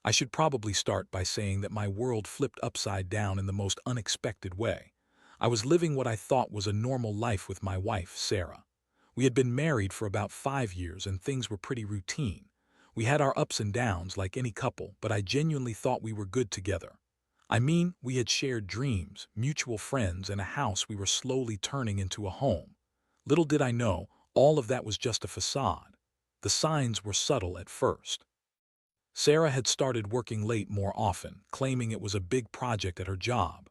I should probably start by saying that my world flipped upside down in the most unexpected way. I was living what I thought was a normal life with my wife, Sarah. We had been married for about 5 years and things were pretty routine. We had our ups and downs like any couple, but I genuinely thought we were good together. I mean, we had shared dreams, mutual friends, and a house we were slowly turning into a home. Little did I know, all of that was just a facade. The signs were subtle at first. Sarah had started working late more often, claiming it was a big project at her job.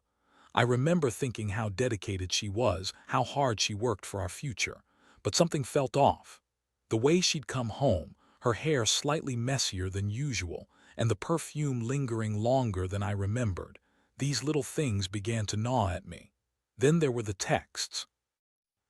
I remember thinking how dedicated she was, how hard she worked for our future. But something felt off. The way she'd come home, her hair slightly messier than usual, and the perfume lingering longer than I remembered, these little things began to gnaw at me. Then there were the texts.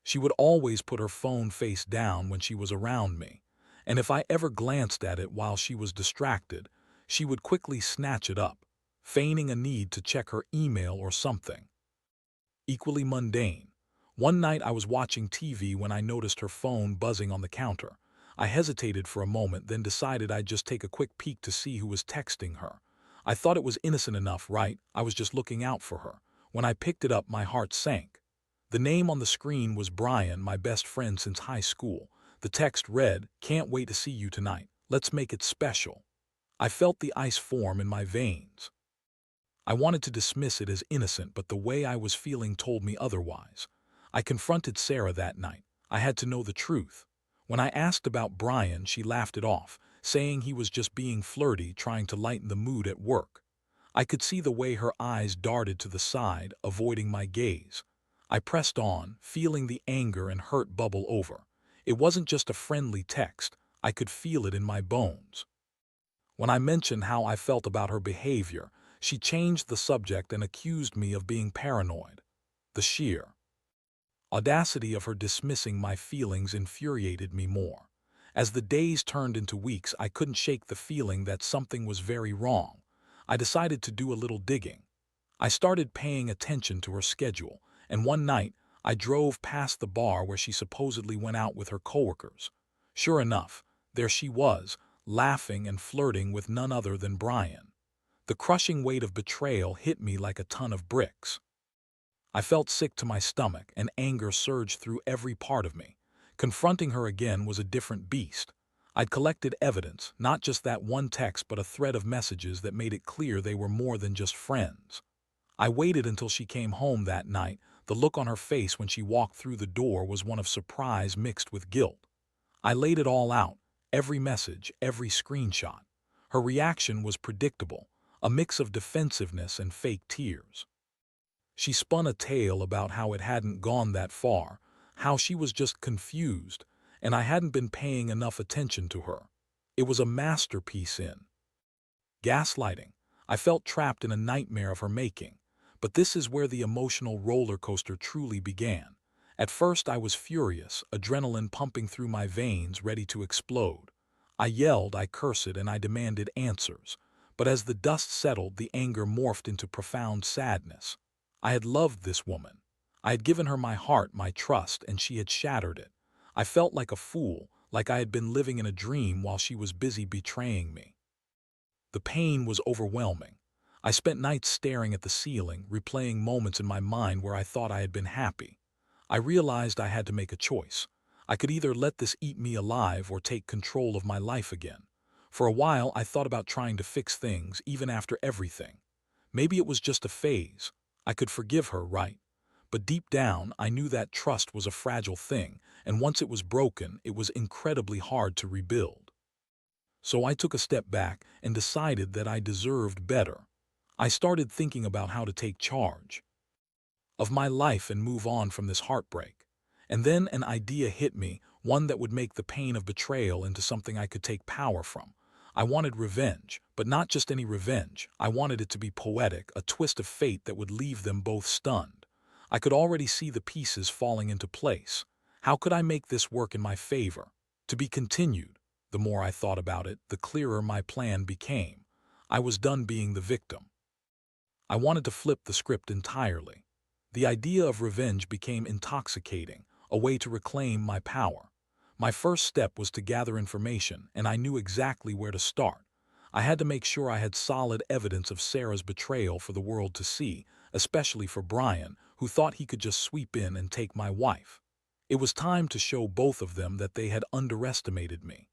She would always put her phone face down when she was around me, and if I ever glanced at it while she was distracted, she would quickly snatch it up, feigning a need to check her email or something. Equally mundane. One night I was watching TV when I noticed her phone buzzing on the counter. I hesitated for a moment, then decided I'd just take a quick peek to see who was texting her. I thought it was innocent enough, right? I was just looking out for her. When I picked it up, my heart sank. The name on the screen was Brian, my best friend since high school. The text read, "Can't wait to see you tonight. Let's make it special." I felt the ice form in my veins. I wanted to dismiss it as innocent, but the way I was feeling told me otherwise. I confronted Sarah that night. I had to know the truth. When I asked about Brian, she laughed it off, saying he was just being flirty, trying to lighten the mood at work. I could see the way her eyes darted to the side, avoiding my gaze. I pressed on, feeling the anger and hurt bubble over. It wasn't just a friendly text. I could feel it in my bones. When I mentioned how I felt about her behavior, she changed the subject and accused me of being paranoid. The sheer audacity of her dismissing my feelings infuriated me more. As the days turned into weeks, I couldn't shake the feeling that something was very wrong. I decided to do a little digging. I started paying attention to her schedule, and one night I drove past the bar where she supposedly went out with her coworkers. Sure enough, there she was, laughing and flirting with none other than Brian. The crushing weight of betrayal hit me like a ton of bricks. I felt sick to my stomach, and anger surged through every part of me. Confronting her again was a different beast. I'd collected evidence, not just that one text but a thread of messages that made it clear they were more than just friends. I waited until she came home that night. The look on her face when she walked through the door was one of surprise mixed with guilt. I laid it all out, every message, every screenshot. Her reaction was predictable, a mix of defensiveness and fake tears. She spun a tale about how it hadn't gone that far, how she was just confused, and I hadn't been paying enough attention to her. It was a masterpiece in gaslighting. I felt trapped in a nightmare of her making. But this is where the emotional roller coaster truly began. At first I was furious, adrenaline pumping through my veins, ready to explode. I yelled, I cursed, and I demanded answers. But as the dust settled, the anger morphed into profound sadness. I had loved this woman. I had given her my heart, my trust, and she had shattered it. I felt like a fool, like I had been living in a dream while she was busy betraying me. The pain was overwhelming. I spent nights staring at the ceiling, replaying moments in my mind where I thought I had been happy. I realized I had to make a choice. I could either let this eat me alive or take control of my life again. For a while, I thought about trying to fix things, even after everything. Maybe it was just a phase. I could forgive her, right? But deep down, I knew that trust was a fragile thing, and once it was broken, it was incredibly hard to rebuild. So I took a step back and decided that I deserved better. I started thinking about how to take charge of my life and move on from this heartbreak. And then an idea hit me, one that would make the pain of betrayal into something I could take power from. I wanted revenge, but not just any revenge. I wanted it to be poetic, a twist of fate that would leave them both stunned. I could already see the pieces falling into place. How could I make this work in my favor? To be continued. The more I thought about it, the clearer my plan became. I was done being the victim. I wanted to flip the script entirely. The idea of revenge became intoxicating, a way to reclaim my power. My first step was to gather information, and I knew exactly where to start. I had to make sure I had solid evidence of Sarah's betrayal for the world to see, especially for Brian, who thought he could just sweep in and take my wife. It was time to show both of them that they had underestimated me.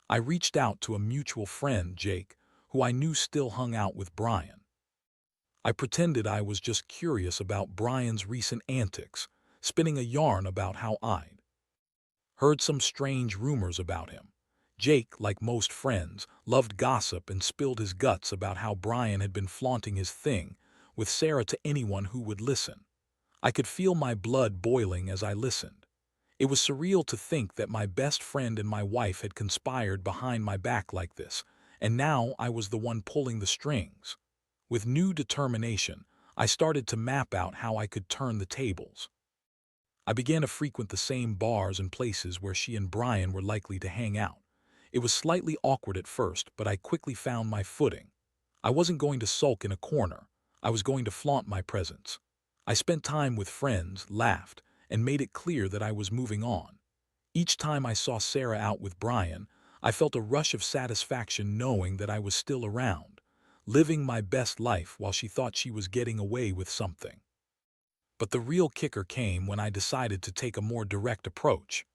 I reached out to a mutual friend, Jake, who I knew still hung out with Brian. I pretended I was just curious about Brian's recent antics, spinning a yarn about how I'd heard some strange rumors about him. Jake, like most friends, loved gossip and spilled his guts about how Brian had been flaunting his thing with Sarah to anyone who would listen. I could feel my blood boiling as I listened. It was surreal to think that my best friend and my wife had conspired behind my back like this, and now I was the one pulling the strings. With new determination, I started to map out how I could turn the tables. I began to frequent the same bars and places where she and Brian were likely to hang out. It was slightly awkward at first, but I quickly found my footing. I wasn't going to sulk in a corner. I was going to flaunt my presence. I spent time with friends, laughed, and made it clear that I was moving on. Each time I saw Sarah out with Brian, I felt a rush of satisfaction knowing that I was still around, living my best life while she thought she was getting away with something. But the real kicker came when I decided to take a more direct approach.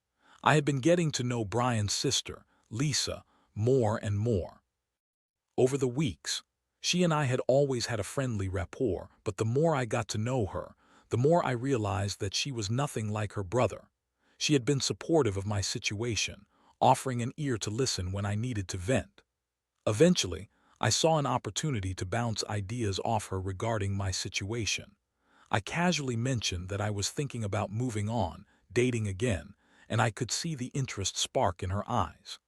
I had been getting to know Brian's sister, Lisa, more and more. Over the weeks, she and I had always had a friendly rapport, but the more I got to know her, the more I realized that she was nothing like her brother. She had been supportive of my situation, offering an ear to listen when I needed to vent. Eventually, I saw an opportunity to bounce ideas off her regarding my situation. I casually mentioned that I was thinking about moving on, dating again, and I could see the interest spark in her eyes.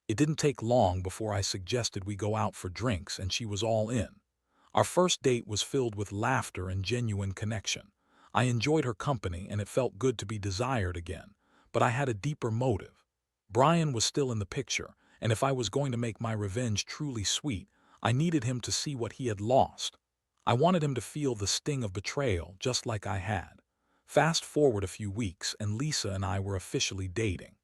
It didn't take long before I suggested we go out for drinks, and she was all in. Our first date was filled with laughter and genuine connection. I enjoyed her company, and it felt good to be desired again, but I had a deeper motive. Brian was still in the picture, and if I was going to make my revenge truly sweet, I needed him to see what he had lost. I wanted him to feel the sting of betrayal just like I had. Fast forward a few weeks, and Lisa and I were officially dating.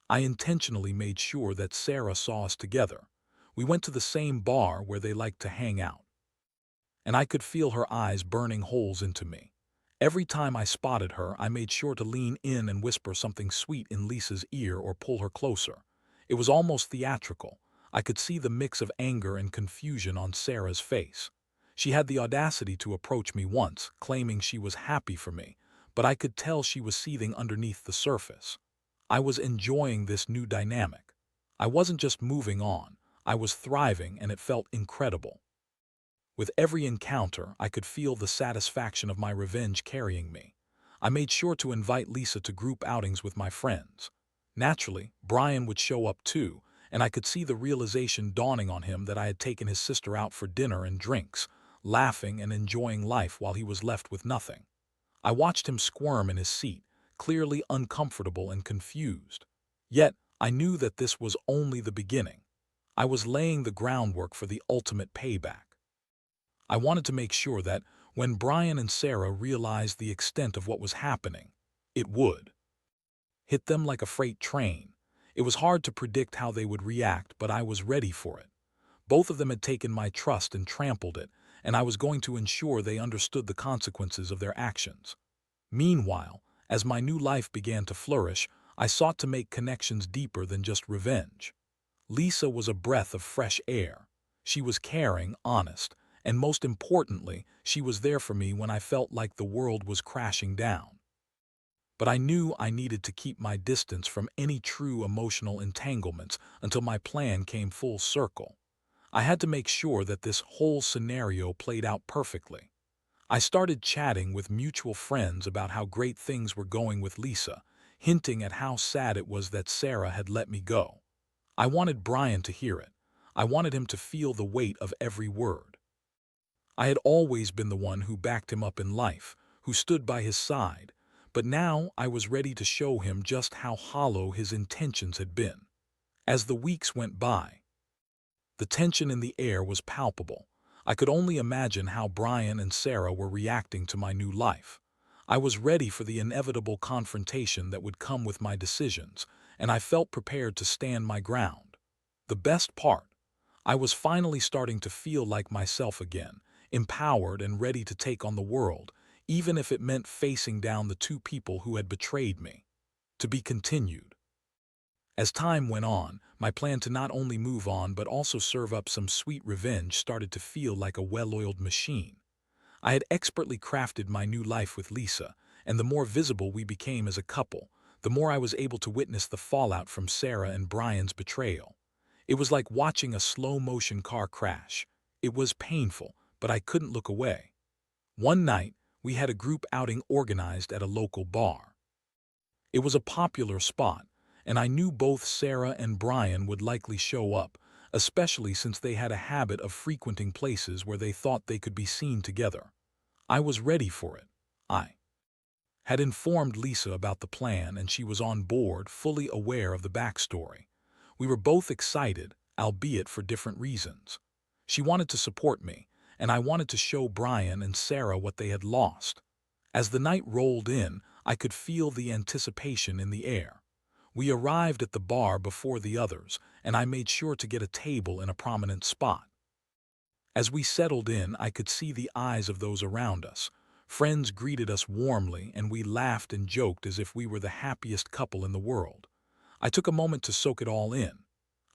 I intentionally made sure that Sarah saw us together. We went to the same bar where they liked to hang out, and I could feel her eyes burning holes into me. Every time I spotted her, I made sure to lean in and whisper something sweet in Lisa's ear or pull her closer. It was almost theatrical. I could see the mix of anger and confusion on Sarah's face. She had the audacity to approach me once, claiming she was happy for me, but I could tell she was seething underneath the surface. I was enjoying this new dynamic. I wasn't just moving on, I was thriving, and it felt incredible. With every encounter, I could feel the satisfaction of my revenge carrying me. I made sure to invite Lisa to group outings with my friends. Naturally, Brian would show up too, and I could see the realization dawning on him that I had taken his sister out for dinner and drinks, laughing and enjoying life while he was left with nothing. I watched him squirm in his seat, clearly uncomfortable and confused. Yet, I knew that this was only the beginning. I was laying the groundwork for the ultimate payback. I wanted to make sure that, when Brian and Sarah realized the extent of what was happening, it would hit them like a freight train. It was hard to predict how they would react, but I was ready for it. Both of them had taken my trust and trampled it, and I was going to ensure they understood the consequences of their actions. Meanwhile, as my new life began to flourish, I sought to make connections deeper than just revenge. Lisa was a breath of fresh air. She was caring, honest, and most importantly, she was there for me when I felt like the world was crashing down. But I knew I needed to keep my distance from any true emotional entanglements until my plan came full circle. I had to make sure that this whole scenario played out perfectly. I started chatting with mutual friends about how great things were going with Lisa, hinting at how sad it was that Sarah had let me go. I wanted Brian to hear it. I wanted him to feel the weight of every word. I had always been the one who backed him up in life, who stood by his side, but now I was ready to show him just how hollow his intentions had been. As the weeks went by, the tension in the air was palpable. I could only imagine how Brian and Sarah were reacting to my new life. I was ready for the inevitable confrontation that would come with my decisions, and I felt prepared to stand my ground. The best part, I was finally starting to feel like myself again, empowered and ready to take on the world, even if it meant facing down the two people who had betrayed me. To be continued. As time went on, my plan to not only move on but also serve up some sweet revenge started to feel like a well-oiled machine. I had expertly crafted my new life with Lisa, and the more visible we became as a couple, the more I was able to witness the fallout from Sarah and Brian's betrayal. It was like watching a slow-motion car crash. It was painful, but I couldn't look away. One night, we had a group outing organized at a local bar. It was a popular spot, and I knew both Sarah and Brian would likely show up, especially since they had a habit of frequenting places where they thought they could be seen together. I was ready for it. I had informed Lisa about the plan, and she was on board, fully aware of the backstory. We were both excited, albeit for different reasons. She wanted to support me, and I wanted to show Brian and Sarah what they had lost. As the night rolled in, I could feel the anticipation in the air. We arrived at the bar before the others, and I made sure to get a table in a prominent spot. As we settled in, I could see the eyes of those around us. Friends greeted us warmly, and we laughed and joked as if we were the happiest couple in the world. I took a moment to soak it all in.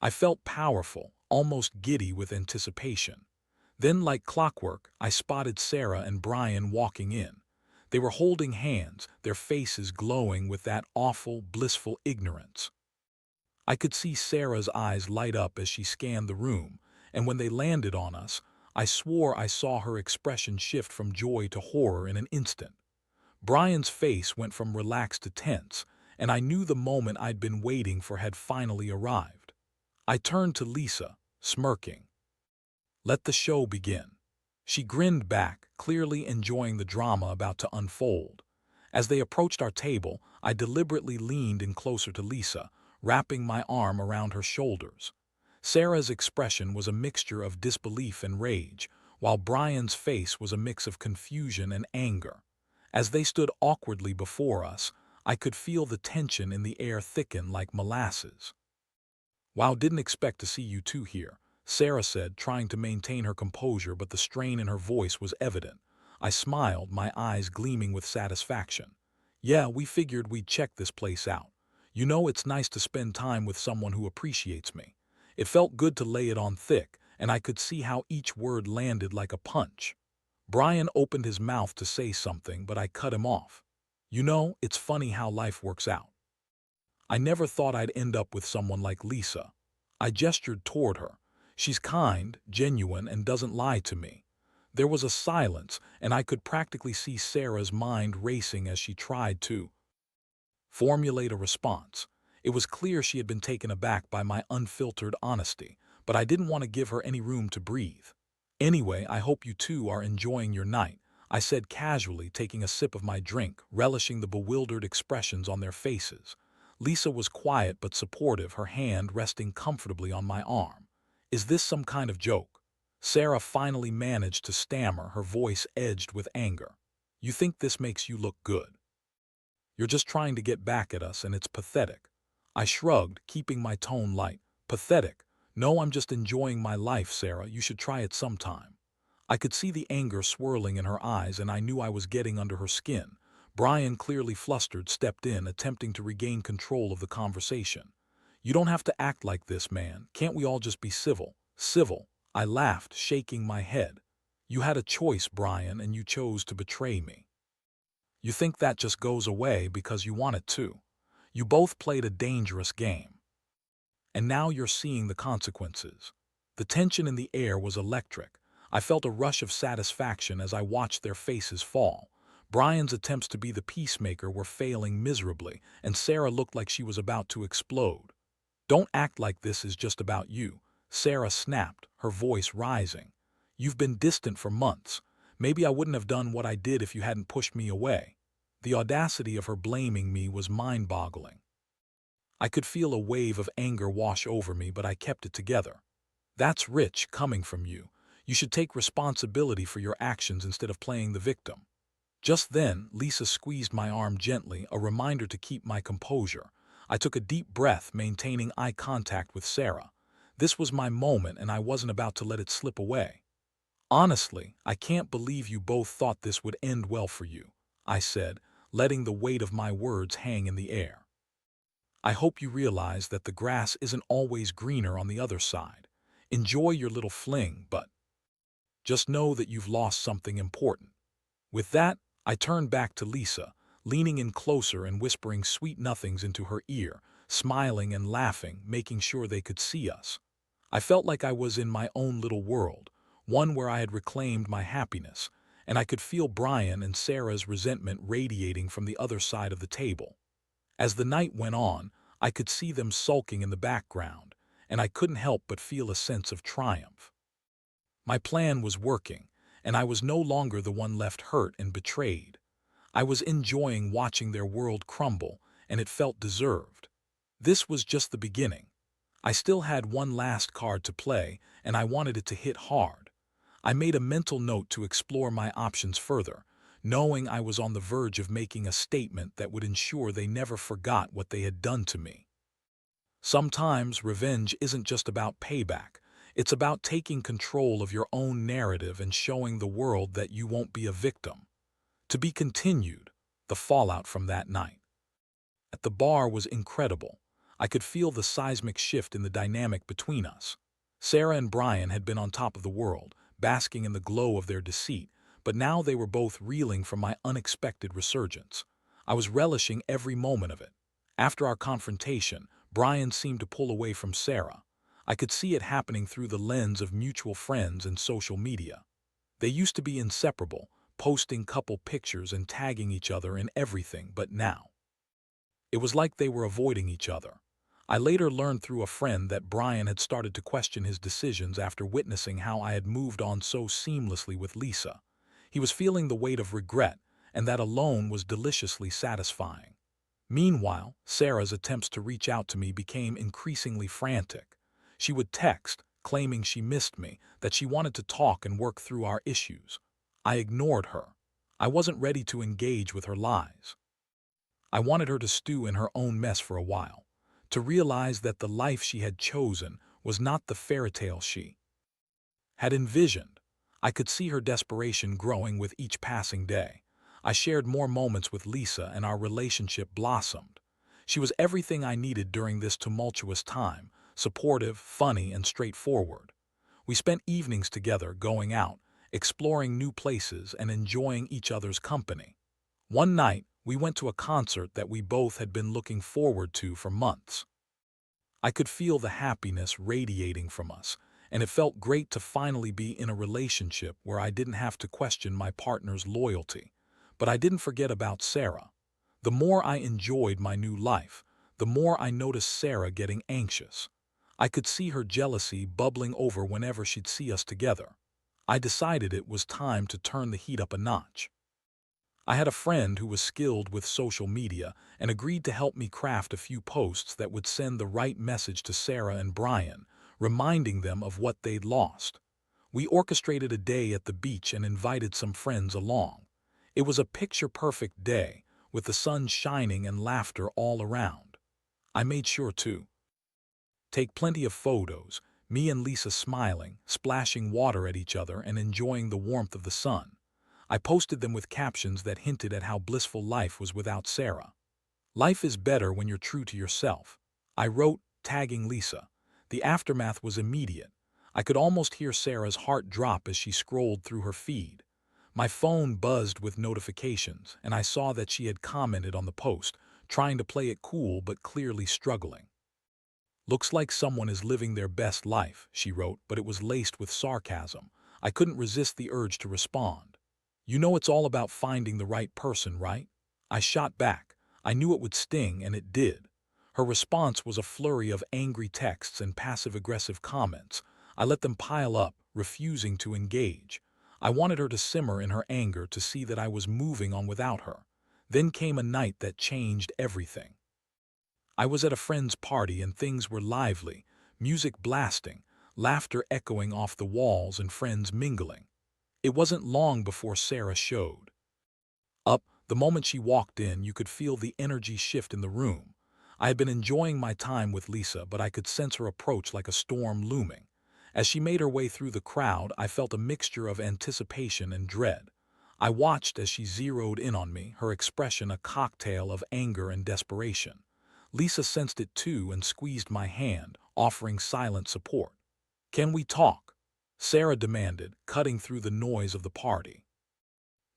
I felt powerful, almost giddy with anticipation. Then, like clockwork, I spotted Sarah and Brian walking in. They were holding hands, their faces glowing with that awful, blissful ignorance. I could see Sarah's eyes light up as she scanned the room, and when they landed on us, I swore I saw her expression shift from joy to horror in an instant. Brian's face went from relaxed to tense, and I knew the moment I'd been waiting for had finally arrived. I turned to Lisa, smirking. "Let the show begin." She grinned back, clearly enjoying the drama about to unfold. As they approached our table, I deliberately leaned in closer to Lisa, wrapping my arm around her shoulders. Sarah's expression was a mixture of disbelief and rage, while Brian's face was a mix of confusion and anger. As they stood awkwardly before us, I could feel the tension in the air thicken like molasses. "Wow, didn't expect to see you two here," Sarah said, trying to maintain her composure, but the strain in her voice was evident. I smiled, my eyes gleaming with satisfaction. "Yeah, we figured we'd check this place out. You know, it's nice to spend time with someone who appreciates me." It felt good to lay it on thick, and I could see how each word landed like a punch. Brian opened his mouth to say something, but I cut him off. "You know, it's funny how life works out. I never thought I'd end up with someone like Lisa." I gestured toward her. "She's kind, genuine, and doesn't lie to me." There was a silence, and I could practically see Sarah's mind racing as she tried to formulate a response. It was clear she had been taken aback by my unfiltered honesty, but I didn't want to give her any room to breathe. "Anyway, I hope you two are enjoying your night," I said casually, taking a sip of my drink, relishing the bewildered expressions on their faces. Lisa was quiet but supportive, her hand resting comfortably on my arm. "Is this some kind of joke?" Sarah finally managed to stammer, her voice edged with anger. "You think this makes you look good? You're just trying to get back at us, and it's pathetic." I shrugged, keeping my tone light. "Pathetic? No, I'm just enjoying my life, Sarah. You should try it sometime." I could see the anger swirling in her eyes, and I knew I was getting under her skin. Brian, clearly flustered, stepped in, attempting to regain control of the conversation. "You don't have to act like this, man. Can't we all just be civil?" "Civil?" I laughed, shaking my head. "You had a choice, Brian, and you chose to betray me. You think that just goes away because you want it to. You both played a dangerous game. And now you're seeing the consequences." The tension in the air was electric. I felt a rush of satisfaction as I watched their faces fall. Brian's attempts to be the peacemaker were failing miserably, and Sarah looked like she was about to explode. "Don't act like this is just about you," Sarah snapped, her voice rising. "You've been distant for months. Maybe I wouldn't have done what I did if you hadn't pushed me away." The audacity of her blaming me was mind-boggling. I could feel a wave of anger wash over me, but I kept it together. "That's rich coming from you. You should take responsibility for your actions instead of playing the victim." Just then, Lisa squeezed my arm gently, a reminder to keep my composure. I took a deep breath, maintaining eye contact with Sarah. This was my moment and I wasn't about to let it slip away. Honestly, I can't believe you both thought this would end well for you, I said, letting the weight of my words hang in the air. I hope you realize that the grass isn't always greener on the other side. Enjoy your little fling, but just know that you've lost something important. With that, I turned back to Lisa, leaning in closer and whispering sweet nothings into her ear, smiling and laughing, making sure they could see us. I felt like I was in my own little world, one where I had reclaimed my happiness, and I could feel Brian and Sarah's resentment radiating from the other side of the table. As the night went on, I could see them sulking in the background, and I couldn't help but feel a sense of triumph. My plan was working, and I was no longer the one left hurt and betrayed. I was enjoying watching their world crumble, and it felt deserved. This was just the beginning. I still had one last card to play, and I wanted it to hit hard. I made a mental note to explore my options further, knowing I was on the verge of making a statement that would ensure they never forgot what they had done to me. Sometimes revenge isn't just about payback. It's about taking control of your own narrative and showing the world that you won't be a victim. To be continued, the fallout from that night. At the bar was incredible. I could feel the seismic shift in the dynamic between us. Sarah and Brian had been on top of the world, basking in the glow of their deceit, but now they were both reeling from my unexpected resurgence. I was relishing every moment of it. After our confrontation, Brian seemed to pull away from Sarah. I could see it happening through the lens of mutual friends and social media. They used to be inseparable, posting couple pictures and tagging each other in everything, but now it was like they were avoiding each other. I later learned through a friend that Brian had started to question his decisions after witnessing how I had moved on so seamlessly with Lisa. He was feeling the weight of regret, and that alone was deliciously satisfying. Meanwhile, Sarah's attempts to reach out to me became increasingly frantic. She would text, claiming she missed me, that she wanted to talk and work through our issues. I ignored her. I wasn't ready to engage with her lies. I wanted her to stew in her own mess for a while, to realize that the life she had chosen was not the fairy tale she had envisioned. I could see her desperation growing with each passing day. I shared more moments with Lisa and our relationship blossomed. She was everything I needed during this tumultuous time, supportive, funny, and straightforward. We spent evenings together going out, exploring new places, and enjoying each other's company. One night, we went to a concert that we both had been looking forward to for months. I could feel the happiness radiating from us, and it felt great to finally be in a relationship where I didn't have to question my partner's loyalty. But I didn't forget about Sarah. The more I enjoyed my new life, the more I noticed Sarah getting anxious. I could see her jealousy bubbling over whenever she'd see us together. I decided it was time to turn the heat up a notch. I had a friend who was skilled with social media and agreed to help me craft a few posts that would send the right message to Sarah and Brian, reminding them of what they'd lost. We orchestrated a day at the beach and invited some friends along. It was a picture-perfect day, with the sun shining and laughter all around. I made sure to take plenty of photos, me and Lisa smiling, splashing water at each other and enjoying the warmth of the sun. I posted them with captions that hinted at how blissful life was without Sarah. Life is better when you're true to yourself. I wrote, tagging Lisa. The aftermath was immediate. I could almost hear Sarah's heart drop as she scrolled through her feed. My phone buzzed with notifications, and I saw that she had commented on the post, trying to play it cool but clearly struggling. "Looks like someone is living their best life," she wrote, but it was laced with sarcasm. I couldn't resist the urge to respond. "You know it's all about finding the right person, right?" I shot back. I knew it would sting, and it did. Her response was a flurry of angry texts and passive-aggressive comments. I let them pile up, refusing to engage. I wanted her to simmer in her anger to see that I was moving on without her. Then came a night that changed everything. I was at a friend's party and things were lively, music blasting, laughter echoing off the walls and friends mingling. It wasn't long before Sarah showed up. The moment she walked in, you could feel the energy shift in the room. I had been enjoying my time with Lisa, but I could sense her approach like a storm looming. As she made her way through the crowd, I felt a mixture of anticipation and dread. I watched as she zeroed in on me, her expression a cocktail of anger and desperation. Lisa sensed it too and squeezed my hand, offering silent support. "Can we talk?" Sarah demanded, cutting through the noise of the party.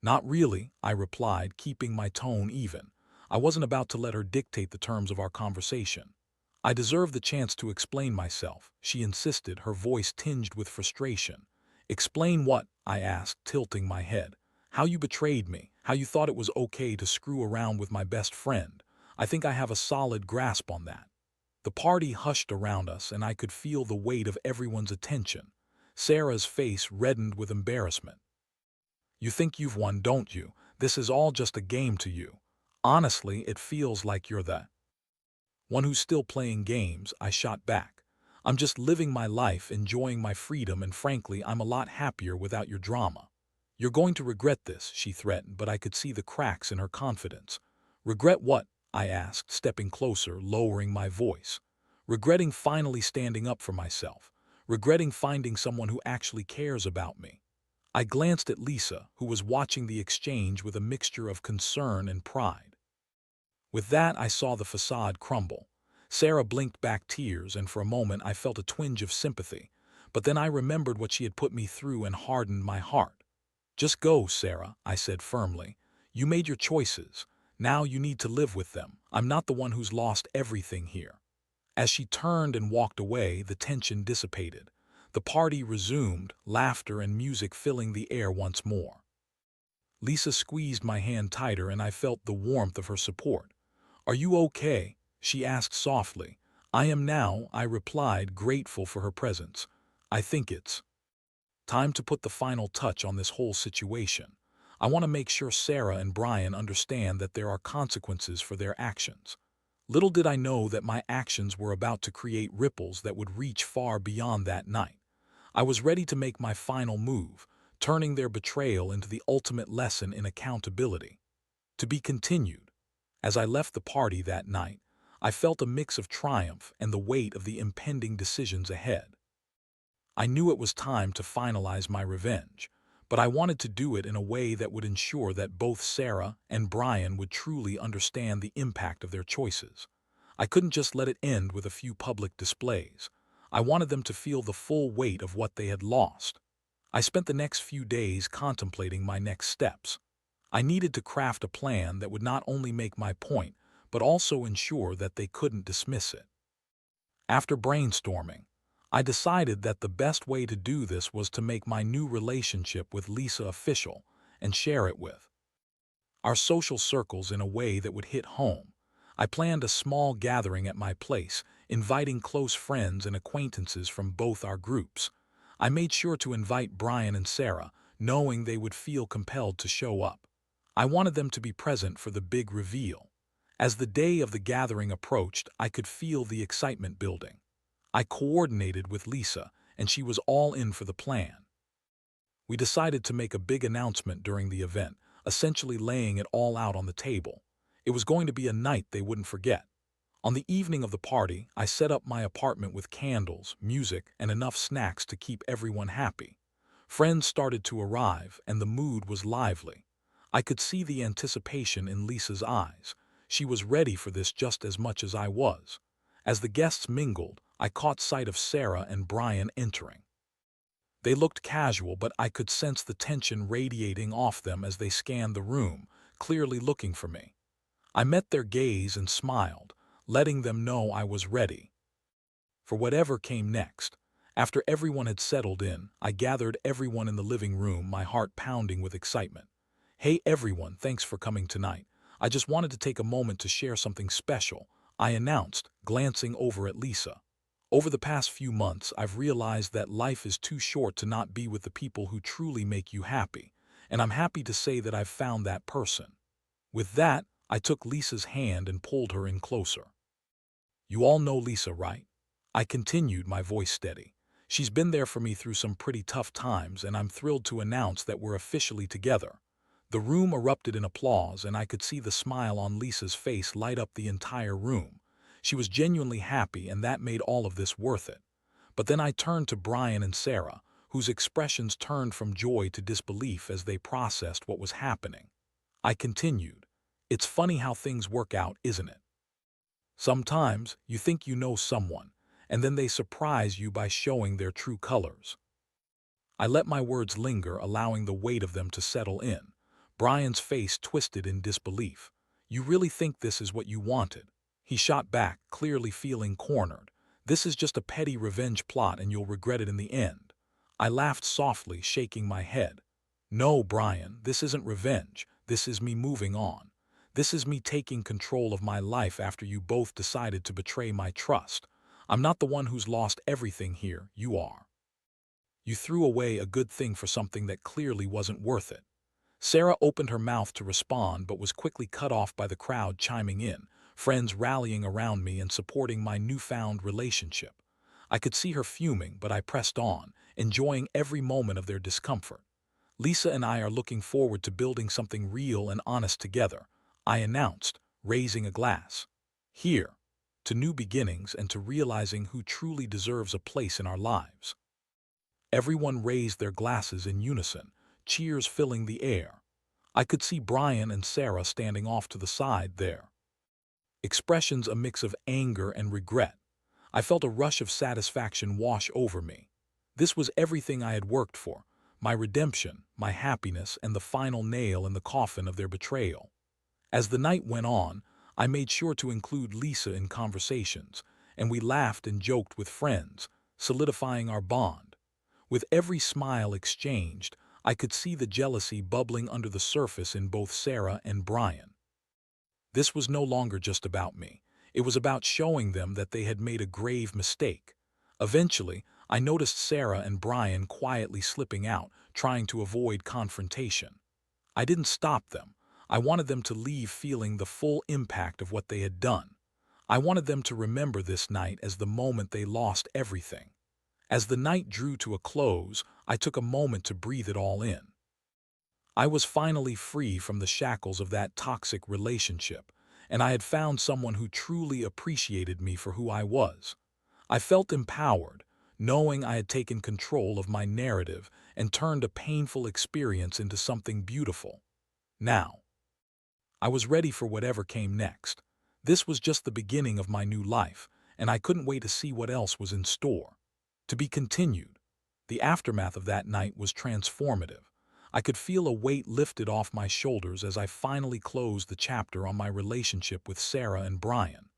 "Not really," I replied, keeping my tone even. I wasn't about to let her dictate the terms of our conversation. "I deserve the chance to explain myself," she insisted, her voice tinged with frustration. "Explain what?" I asked, tilting my head. "How you betrayed me, how you thought it was okay to screw around with my best friend. I think I have a solid grasp on that." The party hushed around us, and I could feel the weight of everyone's attention. Sarah's face reddened with embarrassment. "You think you've won, don't you? This is all just a game to you. Honestly, it feels like you're the one who's still playing games," I shot back. "I'm just living my life, enjoying my freedom, and frankly, I'm a lot happier without your drama." "You're going to regret this," she threatened, but I could see the cracks in her confidence. "Regret what?" I asked, stepping closer, lowering my voice. "Regretting finally standing up for myself. Regretting finding someone who actually cares about me." I glanced at Lisa, who was watching the exchange with a mixture of concern and pride. With that, I saw the facade crumble. Sarah blinked back tears, and for a moment I felt a twinge of sympathy. But then I remembered what she had put me through and hardened my heart. "Just go, Sarah," I said firmly. "You made your choices. Now you need to live with them. I'm not the one who's lost everything here." As she turned and walked away, the tension dissipated. The party resumed, laughter and music filling the air once more. Lisa squeezed my hand tighter, and I felt the warmth of her support. "Are you okay?" she asked softly. "I am now," I replied, grateful for her presence. "I think it's time to put the final touch on this whole situation. I want to make sure Sarah and Brian understand that there are consequences for their actions." Little did I know that my actions were about to create ripples that would reach far beyond that night. I was ready to make my final move, turning their betrayal into the ultimate lesson in accountability. To be continued. As I left the party that night, I felt a mix of triumph and the weight of the impending decisions ahead. I knew it was time to finalize my revenge, but I wanted to do it in a way that would ensure that both Sarah and Brian would truly understand the impact of their choices. I couldn't just let it end with a few public displays. I wanted them to feel the full weight of what they had lost. I spent the next few days contemplating my next steps. I needed to craft a plan that would not only make my point, but also ensure that they couldn't dismiss it. After brainstorming, I decided that the best way to do this was to make my new relationship with Lisa official and share it with our social circles in a way that would hit home. I planned a small gathering at my place, inviting close friends and acquaintances from both our groups. I made sure to invite Brian and Sarah, knowing they would feel compelled to show up. I wanted them to be present for the big reveal. As the day of the gathering approached, I could feel the excitement building. I coordinated with Lisa, and she was all in for the plan. We decided to make a big announcement during the event, essentially laying it all out on the table. It was going to be a night they wouldn't forget. On the evening of the party, I set up my apartment with candles, music, and enough snacks to keep everyone happy. Friends started to arrive, and the mood was lively. I could see the anticipation in Lisa's eyes. She was ready for this just as much as I was. As the guests mingled, I caught sight of Sarah and Brian entering. They looked casual, but I could sense the tension radiating off them as they scanned the room, clearly looking for me. I met their gaze and smiled, letting them know I was ready for whatever came next. After everyone had settled in, I gathered everyone in the living room, my heart pounding with excitement. "Hey everyone, thanks for coming tonight. I just wanted to take a moment to share something special," I announced, glancing over at Lisa. "Over the past few months, I've realized that life is too short to not be with the people who truly make you happy, and I'm happy to say that I've found that person." With that, I took Lisa's hand and pulled her in closer. "You all know Lisa, right?" I continued, my voice steady. "She's been there for me through some pretty tough times, and I'm thrilled to announce that we're officially together." The room erupted in applause, and I could see the smile on Lisa's face light up the entire room. She was genuinely happy, and that made all of this worth it. But then I turned to Brian and Sarah, whose expressions turned from joy to disbelief as they processed what was happening. I continued, "It's funny how things work out, isn't it? Sometimes you think you know someone, and then they surprise you by showing their true colors." I let my words linger, allowing the weight of them to settle in. Brian's face twisted in disbelief. "You really think this is what you wanted?" He shot back, clearly feeling cornered. "This is just a petty revenge plot, and you'll regret it in the end." I laughed softly, shaking my head. "No, Brian, this isn't revenge. This is me moving on. This is me taking control of my life after you both decided to betray my trust. I'm not the one who's lost everything here, you are. You threw away a good thing for something that clearly wasn't worth it." Sarah opened her mouth to respond but was quickly cut off by the crowd chiming in, friends rallying around me and supporting my newfound relationship. I could see her fuming, but I pressed on, enjoying every moment of their discomfort. "Lisa and I are looking forward to building something real and honest together," I announced, raising a glass. "Here, to new beginnings and to realizing who truly deserves a place in our lives." Everyone raised their glasses in unison, cheers filling the air. I could see Brian and Sarah standing off to the side there, expressions a mix of anger and regret. I felt a rush of satisfaction wash over me. This was everything I had worked for, my redemption, my happiness, and the final nail in the coffin of their betrayal. As the night went on, I made sure to include Lisa in conversations, and we laughed and joked with friends, solidifying our bond. With every smile exchanged, I could see the jealousy bubbling under the surface in both Sarah and Brian. This was no longer just about me. It was about showing them that they had made a grave mistake. Eventually, I noticed Sarah and Brian quietly slipping out, trying to avoid confrontation. I didn't stop them. I wanted them to leave feeling the full impact of what they had done. I wanted them to remember this night as the moment they lost everything. As the night drew to a close, I took a moment to breathe it all in. I was finally free from the shackles of that toxic relationship, and I had found someone who truly appreciated me for who I was. I felt empowered, knowing I had taken control of my narrative and turned a painful experience into something beautiful. Now, I was ready for whatever came next. This was just the beginning of my new life, and I couldn't wait to see what else was in store. To be continued. The aftermath of that night was transformative. I could feel a weight lifted off my shoulders as I finally closed the chapter on my relationship with Sarah and Brian.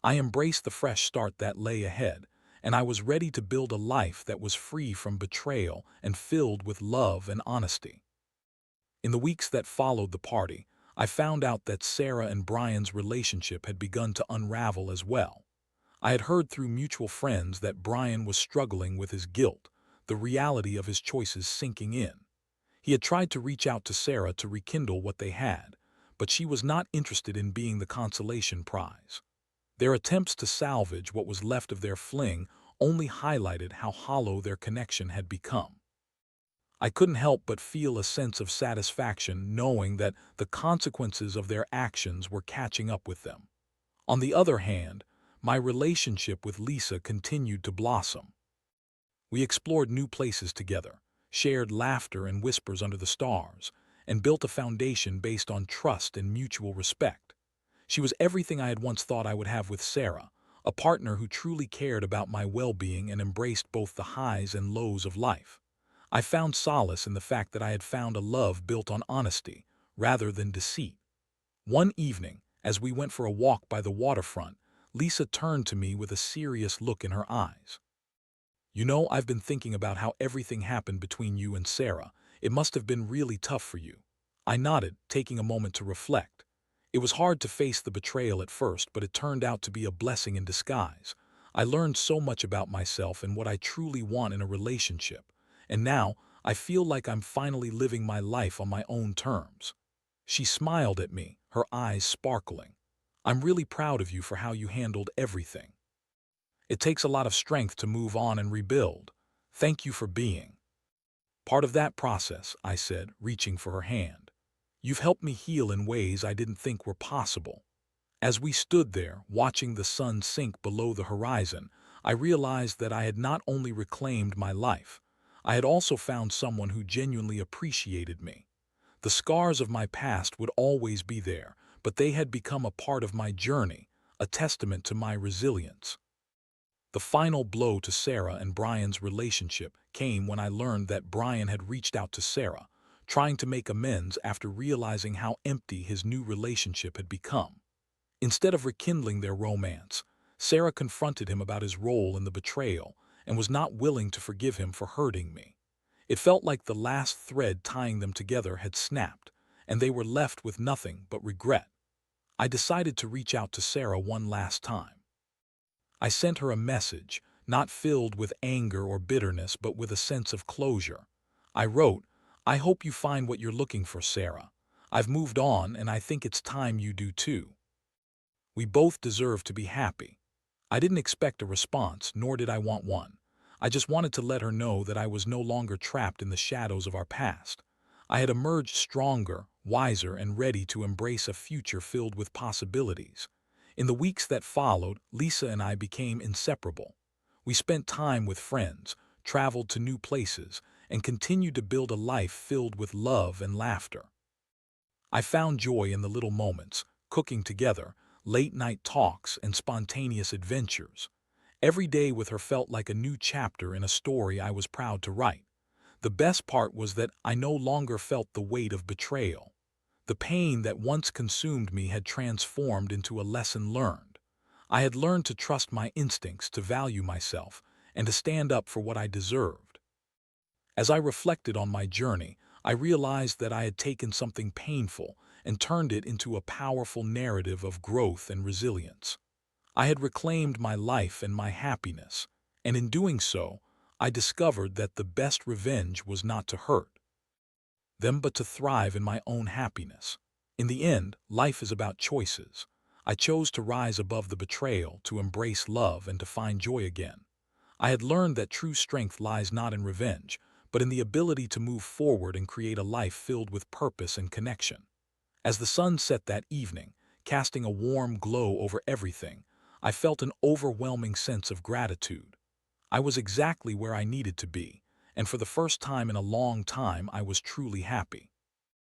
I embraced the fresh start that lay ahead, and I was ready to build a life that was free from betrayal and filled with love and honesty. In the weeks that followed the party, I found out that Sarah and Brian's relationship had begun to unravel as well. I had heard through mutual friends that Brian was struggling with his guilt, the reality of his choices sinking in. He had tried to reach out to Sarah to rekindle what they had, but she was not interested in being the consolation prize. Their attempts to salvage what was left of their fling only highlighted how hollow their connection had become. I couldn't help but feel a sense of satisfaction knowing that the consequences of their actions were catching up with them. On the other hand, my relationship with Lisa continued to blossom. We explored new places together, shared laughter and whispers under the stars, and built a foundation based on trust and mutual respect. She was everything I had once thought I would have with Sarah, a partner who truly cared about my well-being and embraced both the highs and lows of life. I found solace in the fact that I had found a love built on honesty, rather than deceit. One evening, as we went for a walk by the waterfront, Lisa turned to me with a serious look in her eyes. "You know, I've been thinking about how everything happened between you and Sarah. It must have been really tough for you." I nodded, taking a moment to reflect. It was hard to face the betrayal at first, but it turned out to be a blessing in disguise. I learned so much about myself and what I truly want in a relationship, and now I feel like I'm finally living my life on my own terms. She smiled at me, her eyes sparkling. "I'm really proud of you for how you handled everything. It takes a lot of strength to move on and rebuild. Thank you for being part of that process," I said, reaching for her hand. "You've helped me heal in ways I didn't think were possible." As we stood there, watching the sun sink below the horizon, I realized that I had not only reclaimed my life, I had also found someone who genuinely appreciated me. The scars of my past would always be there, but they had become a part of my journey, a testament to my resilience. The final blow to Sarah and Brian's relationship came when I learned that Brian had reached out to Sarah, trying to make amends after realizing how empty his new relationship had become. Instead of rekindling their romance, Sarah confronted him about his role in the betrayal and was not willing to forgive him for hurting me. It felt like the last thread tying them together had snapped, and they were left with nothing but regret. I decided to reach out to Sarah one last time. I sent her a message, not filled with anger or bitterness, but with a sense of closure. I wrote, "I hope you find what you're looking for, Sarah. I've moved on, and I think it's time you do too. We both deserve to be happy." I didn't expect a response, nor did I want one. I just wanted to let her know that I was no longer trapped in the shadows of our past. I had emerged stronger, wiser, and ready to embrace a future filled with possibilities. In the weeks that followed, Lisa and I became inseparable. We spent time with friends, traveled to new places, and continued to build a life filled with love and laughter. I found joy in the little moments, cooking together, late-night talks, and spontaneous adventures. Every day with her felt like a new chapter in a story I was proud to write. The best part was that I no longer felt the weight of betrayal. The pain that once consumed me had transformed into a lesson learned. I had learned to trust my instincts, to value myself, and to stand up for what I deserved. As I reflected on my journey, I realized that I had taken something painful and turned it into a powerful narrative of growth and resilience. I had reclaimed my life and my happiness, and in doing so, I discovered that the best revenge was not to hurt them but to thrive in my own happiness. In the end, life is about choices. I chose to rise above the betrayal, to embrace love, and to find joy again. I had learned that true strength lies not in revenge, but in the ability to move forward and create a life filled with purpose and connection. As the sun set that evening, casting a warm glow over everything, I felt an overwhelming sense of gratitude. I was exactly where I needed to be, and for the first time in a long time I was truly happy.